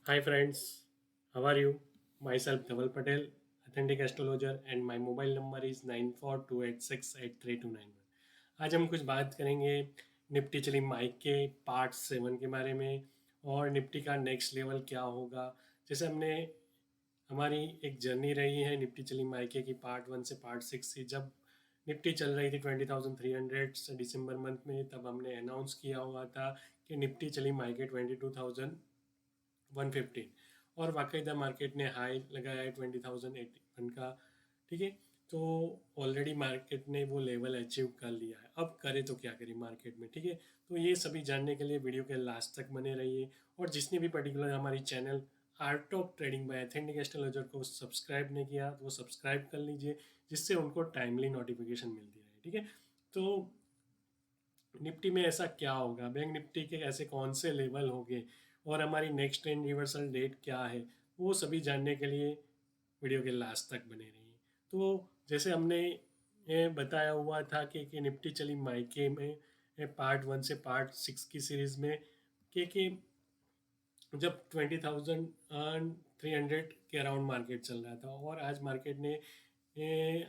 Hi friends, how are you? Myself Dhaval Patel, authentic astrologer, and my mobile number is 9428683291। आज हम कुछ बात करेंगे निफ्टी चली माइक के पार्ट 7 के बारे में और निफ्टी का नेक्स्ट लेवल क्या होगा। जैसे हमने हमारी एक जर्नी रही है निफ्टी चली माइके की पार्ट 1 से पार्ट 6 की। जब निफ्टी चल रही थी 20,300 से दिसंबर मंथ में, तब हमने अनाउंस किया हुआ था कि निफ्टी चली माइके 22,115 और बाकायदा मार्केट ने हाई लगाया है 20,081 का। ठीक है, तो ऑलरेडी मार्केट ने वो लेवल अचीव कर लिया है। अब करे तो क्या करें मार्केट में। ठीक है, तो ये सभी जानने के लिए वीडियो के लास्ट तक बने रहिए। और जिसने भी पर्टिकुलर हमारी channel art of trading by authentic astrologer को सब्सक्राइब नहीं किया तो वो सब्सक्राइब कर लीजिए, जिससे उनको टाइमली नोटिफिकेशन मिलती रहे। ठीक है, तो निफ्टी में ऐसा क्या होगा, बैंक निफ्टी के ऐसे कौन से लेवल होंगे और हमारी नेक्स्ट ट्रेंड रिवर्सल डेट क्या है, वो सभी जानने के लिए वीडियो के लास्ट तक बने रहिए। तो जैसे हमने ये बताया हुआ था कि निफ्टी चली माइके में पार्ट 1 से पार्ट 6 की सीरीज में कि जब 20,300 के अराउंड मार्केट चल रहा था और आज मार्केट ने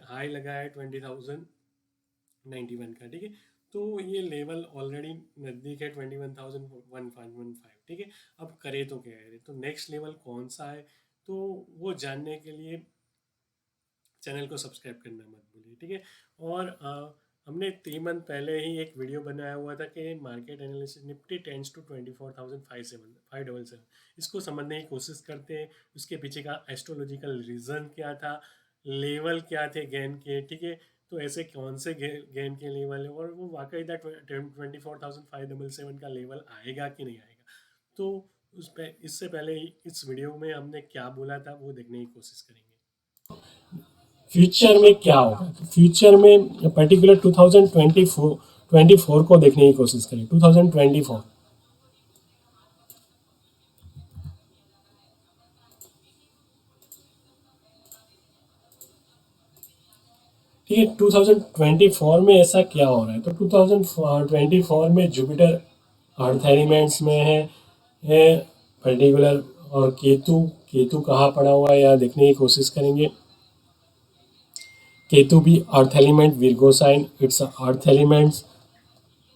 हाई लगाया है 20,091 का। ठीक है, तो ये लेवल ऑलरेडी नज़दीक है 21,115। ठीक है, अब करे तो क्या करे, तो नेक्स्ट लेवल कौन सा है, तो वो जानने के लिए चैनल को सब्सक्राइब करना मत भूलिए। ठीक है, और हमने 3 मंथ पहले ही एक वीडियो बनाया हुआ था कि market analysis Nifty tends to 24,577 इसको समझने की कोशिश करते हैं। उसके पीछे का एस्ट्रोलॉजिकल रीज़न क्या था, लेवल क्या थे गेन के। ठीक है, तो ऐसे कौन से गेन के लेवल है और वो वाकईदा 24,577 का लेवल आएगा कि नहीं आएगा। तो उस पे इससे पहले इस वीडियो में हमने क्या बोला था वो देखने की कोशिश करेंगे। फ्यूचर में क्या होगा, तो फ्यूचर में पर्टिकुलर 2024 को देखने की कोशिश करें। 2024, ठीक है, 2024 में ऐसा क्या हो रहा है, तो 2024 में जुपिटर अर्थ एलिमेंट्स में है पर्टिकुलर, और केतु केतु कहाँ पड़ा हुआ है यहाँ देखने की कोशिश करेंगे। केतु भी earth element, Virgo sign, its earth elements.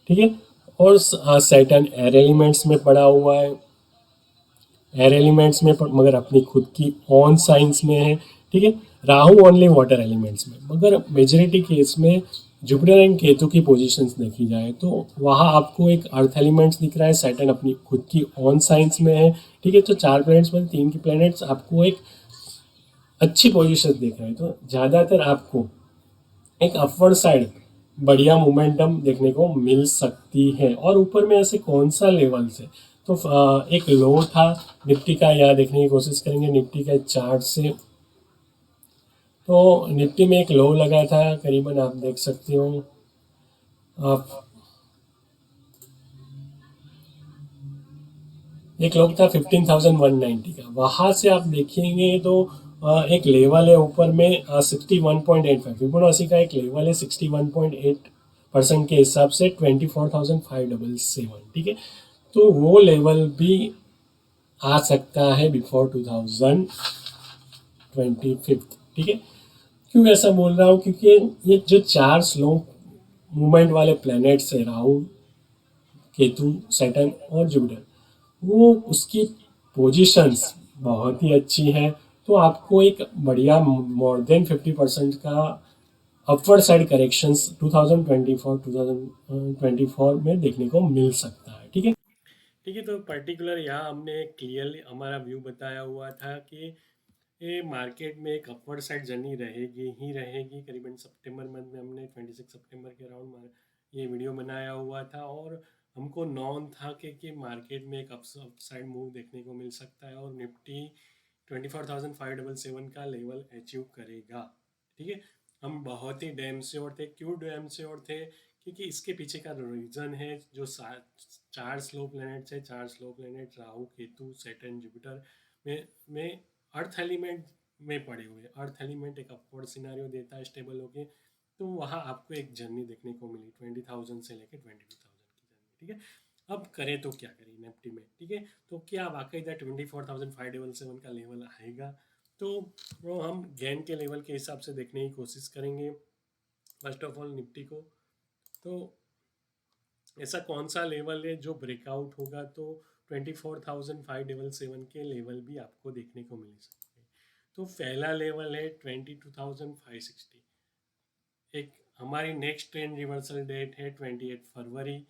ठीक है, और सैटर्न एयर एलिमेंट्स में पड़ा हुआ है, एयर एलिमेंट्स में, पर मगर अपनी खुद की ऑन साइंस में है। ठीक है, राहु ओनली वाटर एलिमेंट्स में, मगर मेजोरिटी केस में जुपिटर एंड केतु की पोजीशंस देखी जाए तो वहाँ आपको एक अर्थ एलिमेंट्स दिख रहा है, सैटर्न अपनी खुद की ऑन साइंस में है। ठीक है, तो 4 प्लैनेट्स में 3 की प्लैनेट्स आपको एक अच्छी पोजीशन दिख रहे हैं, तो ज़्यादातर आपको एक अपवर्ड साइड बढ़िया मोमेंटम देखने को मिल सकती है। और ऊपर में ऐसे कौन सा लेवल से, तो एक लो था निफ्टी का, यहाँ देखने की कोशिश करेंगे निफ्टी के चार्ट से। तो निफ्टी में एक लो लगा था करीबन, आप देख सकते हो आप, एक लो था 15,190 का। वहाँ से आप देखेंगे तो एक लेवल है ऊपर में 61.85, फिबोनाची का एक लेवल है 61.8% के हिसाब से 24,577। ठीक है, तो वो लेवल भी आ सकता है बिफोर 2025। ठीक है, क्यों ऐसा बोल रहा हूँ, क्योंकि ये जो 4 स्लो मूवमेंट वाले प्लैनेट्स है, राहु केतु सैटर्न और जुपिटर, वो उसकी पोजीशंस बहुत ही अच्छी है। तो आपको एक बढ़िया मोर देन 50% का अपवर्ड साइड करेक्शंस 2024 में देखने को मिल सकता है। ठीक है, ठीक है, तो पर्टिकुलर यहाँ हमने क्लियरली हमारा व्यू बताया हुआ था कि ये मार्केट में एक अपवर्ड साइड जर्नी रहेगी ही रहेगी। करीबन सितंबर मंथ में हमने 26 सितंबर के अराउंड ये वीडियो बनाया हुआ था और हमको नॉन था कि मार्केट में एक अपसाइड मूव देखने को मिल सकता है और निफ्टी 24,577 का लेवल अचीव करेगा। ठीक है, हम बहुत ही डैम श्योर थे। क्यों डैम श्योर थे, क्योंकि इसके पीछे का रीज़न है जो 4 स्लो प्लैनेट्स है, 4 slow planet Rahu Ketu Saturn Jupiter में अर्थ एलिमेंट में पड़े हुए। अर्थ एलिमेंट एक अपवर्ड सिनारियो देता है स्टेबल होके, तो वहाँ आपको एक जर्नी देखने को मिली 20,000 से लेकर 22,000 की जर्नी। ठीक है, अब करें तो क्या करें निफ्टी में, ठीक है। तो क्या बाकायदा 24,577 का लेवल आएगा? तो वो हम गेन के लेवल के हिसाब से देखने की कोशिश करेंगे फर्स्ट ऑफ ऑल निफ्टी को। तो ऐसा कौन सा लेवल है जो ब्रेकआउट होगा तो 24,577 के लेवल भी आपको देखने को मिल सकते हैं। तो पहला लेवल है 22,560। एक हमारी नेक्स्ट ट्रेंड रिवर्सल डेट है 28 फरवरी,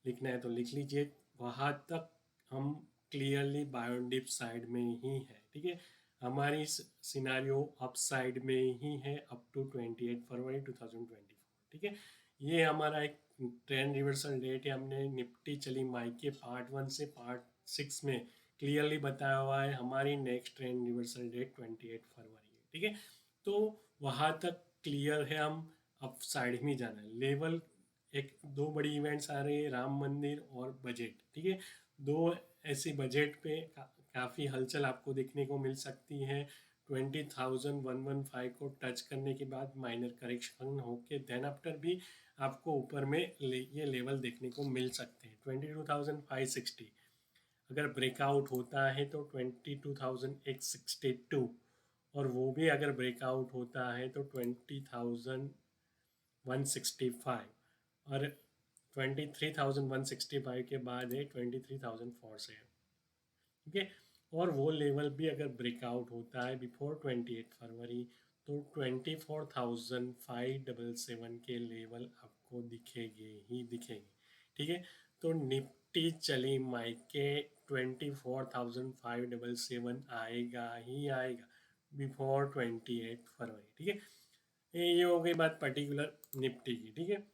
लिखना है तो लिख लीजिए। वहाँ तक हम क्लियरली बाय डिप साइड में ही है, ठीक है। हमारी सिनारियो अप साइड में ही है अप टू 28 फरवरी 2024, ठीक है। ये हमारा एक ट्रेंड रिवर्सल डेट है। हमने निफ्टी चली माइके पार्ट 1 से पार्ट 6 में क्लियरली बताया हुआ है हमारी नेक्स्ट ट्रेंड रिवर्सल डेट 28 फरवरी है, ठीक है। तो वहाँ तक क्लियर है, हम अप साइड में जाना है। लेवल एक दो बड़ी इवेंट्स आ रही है, राम मंदिर और बजट, ठीक है। दो ऐसी बजट पे काफ़ी हलचल आपको देखने को मिल सकती है। 20,115 को टच करने के बाद माइनर करेक्शन होके देन आफ्टर भी आपको ऊपर में ये लेवल देखने को मिल सकते हैं। 22,560 अगर ब्रेकआउट होता है तो 22,862, और वो भी अगर ब्रेकआउट होता है तो 20,165, और 23,165 के बाद है 23,004 से, ठीक है। और वो लेवल भी अगर ब्रेकआउट होता है बिफोर 28 फरवरी तो 24,577 के लेवल आपको दिखेंगे ही दिखेंगे, ठीक है। तो निफ्टी चली माइके 24,577 आएगा ही आएगा बिफोर 28 फरवरी, ठीक है। ये हो गई बात पर्टिकुलर निफ्टी की, ठीक है।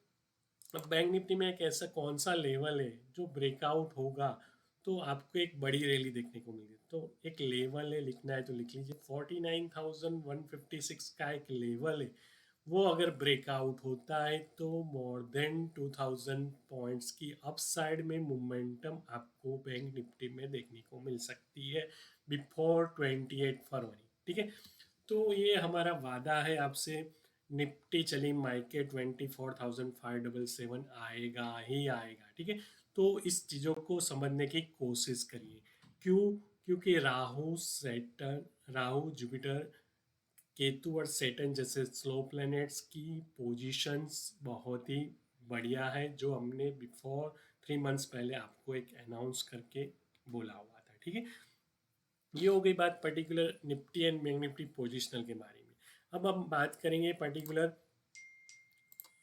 अब बैंक निफ्टी में एक ऐसा कौन सा लेवल है जो ब्रेकआउट होगा तो आपको एक बड़ी रैली देखने को मिलेगी। तो एक लेवल है, लिखना है तो लिख लीजिए। 49,156 का एक लेवल है, वो अगर ब्रेकआउट होता है तो मोर देन 2,000 पॉइंट्स की अपसाइड में मोमेंटम आपको बैंक निफ्टी में देखने को मिल सकती है बिफोर 28 फरवरी, ठीक है। तो ये हमारा वादा है आपसे। निफ्टी चली माइके 24,577 आएगा ही आएगा, ठीक है। तो इस चीज़ों को समझने की कोशिश करिए। क्यों? क्योंकि राहु जुपिटर केतु और सैटर्न जैसे स्लो प्लैनेट्स की पोजीशंस बहुत ही बढ़िया है, जो हमने बिफोर 3 मंथ्स पहले आपको एक अनाउंस करके बोला हुआ था, ठीक है। ये हो गई बात particular Nifty and bank Nifty positional के बारे में। अब हम बात करेंगे पर्टिकुलर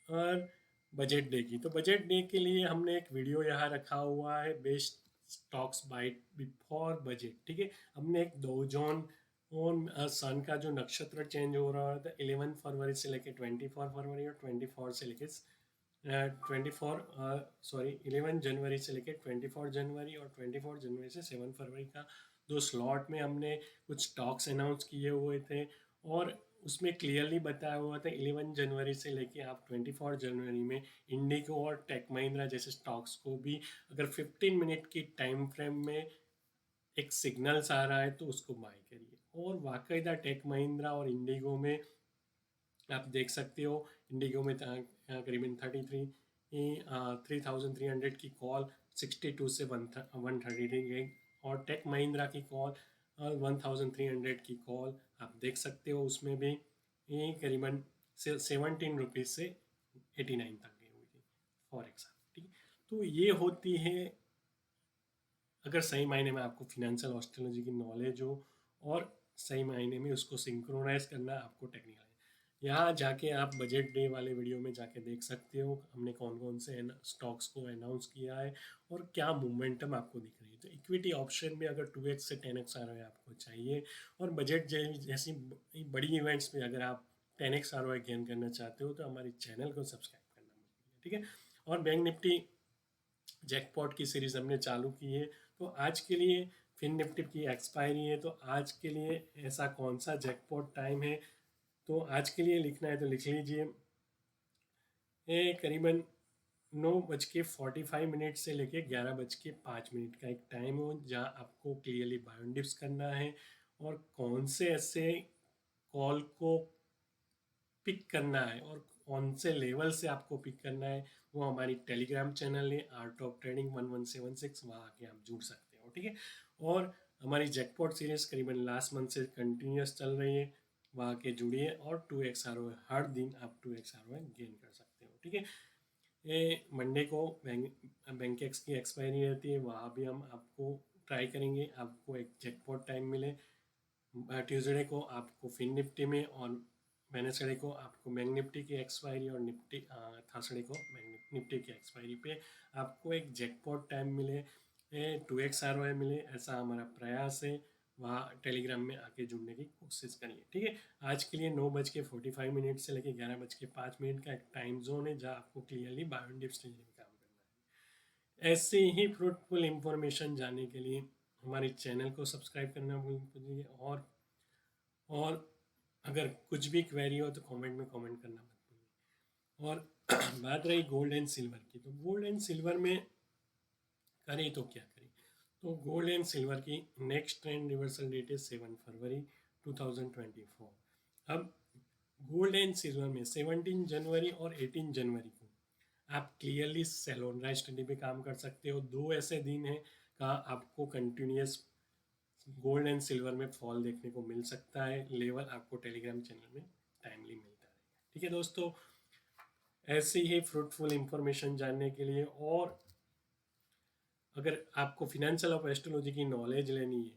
और बजट डे की। तो बजट डे के लिए हमने एक वीडियो यहाँ रखा हुआ है, best stocks buy it before budget, ठीक है। हमने एक डॉ जोन और सन का जो नक्षत्र चेंज हो रहा था 11 फरवरी से लेके 24 फरवरी, और 24 से लेके 11 जनवरी से लेके 24 जनवरी, और 24 जनवरी से 7 फरवरी का दो स्लॉट में हमने कुछ स्टॉक्स अनाउंस किए हुए थे। और उसमें क्लियरली बताया हुआ था 11 जनवरी से लेके आप 24 जनवरी में इंडिगो और टेक महिंद्रा जैसे स्टॉक्स को भी अगर 15 मिनट की टाइम फ्रेम में एक सिग्नल्स आ रहा है तो उसको बाय करिए। और वाकईदा टेक महिंद्रा और इंडिगो में आप देख सकते हो, इंडिगो में करीबन 3,300 की कॉल 62 से 130 गई, और टेक महिंद्रा की कॉल 1,300 की कॉल आप देख सकते हो। उसमें भी ये करीबन 17 रुपीज़ से 89 तक गई हुई थी फॉर एग्जाम्पल, ठीक है। तो ये होती है, अगर सही मायने में आपको फिनेंशियल एस्ट्रोलॉजी की नॉलेज हो और सही मायने में उसको सिंक्रोनाइज करना आपको टेक्निकल है। यहाँ जाके आप बजट डे वाले वीडियो में जाके देख सकते हो हमने कौन कौन से स्टॉक्स को अनाउंस किया है और क्या मोमेंटम आपको दिख रही है। तो इक्विटी ऑप्शन में अगर 2x से 10x आर आपको चाहिए, और बजट जैसी बड़ी इवेंट्स में अगर आप 10x आर गेन करना चाहते हो तो हमारे चैनल को सब्सक्राइब करना मत भूलिए, ठीक है। और बैंक निफ्टी जैकपॉट की सीरीज हमने चालू की है। तो आज के लिए फिन निफ्टी की एक्सपायरी है, तो आज के लिए ऐसा कौन सा जैकपॉट टाइम है, तो आज के लिए लिखना है तो लिख लीजिए। ये करीबन 9:45 से लेके 11:05 का एक टाइम हो जहाँ आपको क्लियरली बाय डिप्स करना है, और कौन से ऐसे कॉल को पिक करना है और कौन से लेवल से आपको पिक करना है वो हमारी टेलीग्राम चैनल है आर्ट ऑफ ट्रेडिंग 1176, वहाँ आके आप जुड़ सकते हो, ठीक है। और हमारी जैकपॉट सीरीज करीबन लास्ट मंथ से कंटिन्यूस चल रही है, वहाँ के जुड़िए और 2x ROI हर दिन आप 2x ROI गेन कर सकते हो, ठीक है। ये मंडे को बैंकेक्स की एक्सपायरी रहती है, वहाँ भी हम आपको ट्राई करेंगे आपको एक जैकपॉट टाइम मिले। ट्यूसडे को आपको फिन निफ्टी में और वेनेसडे को आपको बैंक निफ्टी की एक्सपायरी और निफ्टी थर्सडे को बैंक निफ्टी की एक्सपायरी पे आपको एक जैकपॉट टाइम मिले, 2x ROI मिले, ऐसा हमारा प्रयास है। वहाँ टेलीग्राम में आके जुड़ने की कोशिश करिए, ठीक है। आज के लिए 9:45 से लेकर 11:05 का एक टाइम जोन है जहाँ आपको क्लियरली बायो डिप्स में काम करना है। ऐसे ही फ्रूटफुल इंफॉर्मेशन जानने के लिए हमारे चैनल को सब्सक्राइब करना भूल भूलिए, और अगर कुछ भी क्वेरी हो तो कमेंट में कमेंट करना मत भूलिए। और बात रही गोल्ड एंड सिल्वर की, तो गोल्ड एंड सिल्वर में करें तो क्या करें, तो गोल्ड एंड सिल्वर की नेक्स्ट ट्रेंड रिवर्सल डेट है 7 फरवरी 2024। अब गोल्ड एंड सिल्वर में 17 जनवरी और 18 जनवरी को आप clearly sell on rise study पे काम कर सकते हो। दो ऐसे दिन हैं का आपको कंटिन्यूस गोल्ड एंड सिल्वर में फॉल देखने को मिल सकता है। लेवल आपको टेलीग्राम चैनल में टाइमली मिलता रहेगा, ठीक है दोस्तों। ऐसे ही फ्रूटफुल इंफॉर्मेशन जानने के लिए और अगर आपको फिनेंशियल ऑफ एस्ट्रोलॉजी की नॉलेज लेनी है,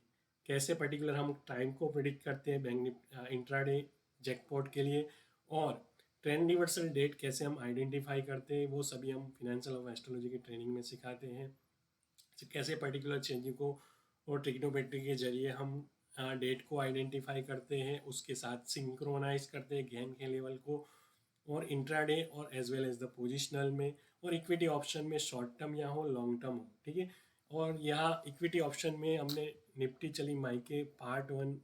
कैसे पर्टिकुलर हम टाइम को प्रिडिक्ट करते हैं बैंक इंट्राडे जैकपॉट के लिए, और ट्रेंड रिवर्सल डेट कैसे हम आइडेंटिफाई करते हैं, वो सभी हम फिनेंशियल ऑफ एस्ट्रोलॉजी की ट्रेनिंग में सिखाते हैं। कैसे पर्टिकुलर चेंज को और ट्रिग्नोमेट्री के जरिए हम डेट को आइडेंटिफाई करते हैं, उसके साथ सिंक्रोनाइज करते हैं गेन के लेवल को, और इंट्राडे और as well as the positional में, और इक्विटी ऑप्शन में शॉर्ट टर्म या हो लॉन्ग टर्म हो, ठीक है। और यहाँ इक्विटी ऑप्शन में हमने निफ्टी चली माइके पार्ट 1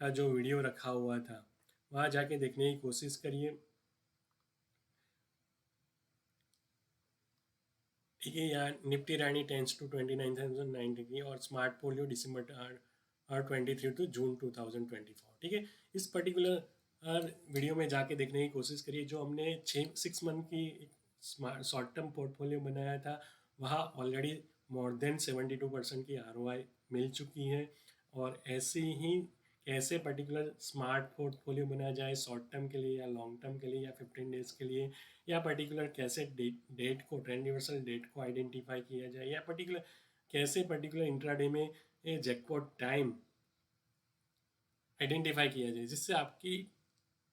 का जो वीडियो रखा हुआ था वहाँ जाके देखने की कोशिश करिए, ठीक है। यहाँ निफ्टी रानी टेंस टू 29,090 की और स्मार्ट पोलियो दिसंबर 23 टू जून 2024, ठीक है। इस पर्टिकुलर वीडियो में जाके देखने की कोशिश करिए। जो हमने 6 मंथ की स्मार्ट शॉर्ट टर्म पोर्टफोलियो बनाया था वहाँ ऑलरेडी मोर देन 72% की ROI मिल चुकी है। और ऐसे ही कैसे पर्टिकुलर स्मार्ट पोर्टफोलियो बनाया जाए शॉर्ट टर्म के लिए या लॉन्ग टर्म के लिए या 15 डेज के लिए, या पर्टिकुलर कैसे डेट को ट्रेंड रिवर्सल डेट को आइडेंटिफाई किया जाए, या पर्टिकुलर इंट्राडे में जैकपॉट टाइम आइडेंटिफाई किया जाए, जिससे आपकी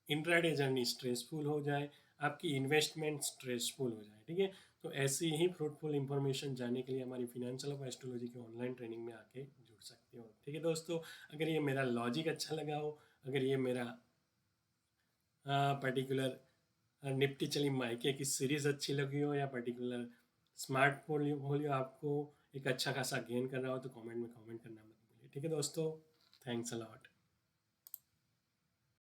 इंट्राडे जर्नी स्ट्रेसफुल हो जाए, आपकी इन्वेस्टमेंट स्ट्रेसफुल हो जाए, ठीक है। तो ऐसी ही फ्रूटफुल इंफॉर्मेशन जानने के लिए हमारी फिनेंशियल ऑफ एस्ट्रोलॉजी की ऑनलाइन ट्रेनिंग में आके जुड़ सकते हो, ठीक है दोस्तों। अगर ये मेरा लॉजिक अच्छा लगा हो, अगर ये मेरा पर्टिकुलर निफ्टी चली माइके की सीरीज अच्छी लगी हो, या पर्टिकुलर स्मार्ट पोलियो आपको एक अच्छा खासा गेन कर रहा हो, तो कमेंट में कमेंट करना मत भूलिए, ठीक है दोस्तों। Thanks a lot.